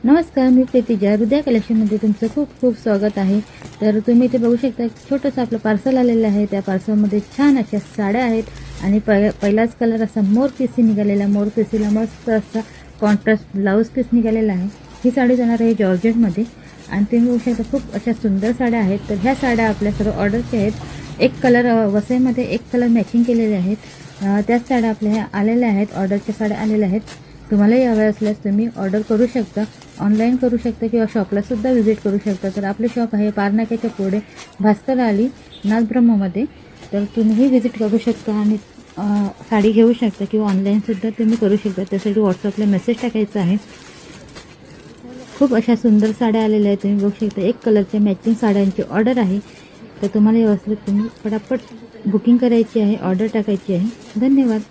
नमस्कार, मी प्रीतिजा. हृदय कलेक्शनमध्ये तुमचं खूप खूप स्वागत आहे. तर तुम्ही इथे बघू शकता छोटंसं आपलं पार्सल आलेलं आहे. त्या पार्सलमध्ये छान अशा साड्या आहेत आणि पहिलाच कलर असा मोर पिसी निघालेला. मोर पिसीला मस्त असा कॉन्ट्रास्ट ब्लाऊज पीस निघालेला आहे. ही साडी जाणार आहे जॉर्जेटमध्ये आणि तुम्ही बघू शकता खूप अशा सुंदर साड्या आहेत. तर ह्या साड्या आपल्या सर्व ऑर्डरच्या आहेत. एक कलर वसईमध्ये, एक कलर मॅचिंग केलेले आहेत. त्याच साड्या आपल्या ह्या आलेल्या आहेत. ऑर्डरच्या साड्या आलेल्या आहेत. तुम्हालाही हव्या असल्यास तुम्ही ऑर्डर करू शकता, ऑनलाईन करू शकता किंवा शॉपलासुद्धा व्हिजिट करू शकता. तर आपले शॉप आहे पारनाक्याच्या पुढे भास्कर आली नाथब्रह्ममध्ये. तर तुम्हीही व्हिजिट करू शकता आणि साडी घेऊ शकता किंवा ऑनलाईनसुद्धा तुम्ही करू शकता. त्यासाठी व्हॉट्सअपला मेसेज टाकायचा आहे. खूप अशा सुंदर साड्या आलेल्या आहेत. तुम्ही बघू शकता एक कलरच्या मॅचिंग साड्यांची ऑर्डर आहे. तर तुम्हाला व्यवस्थित तुम्ही पटापट बुकिंग करायची आहे, ऑर्डर टाकायची आहे. धन्यवाद.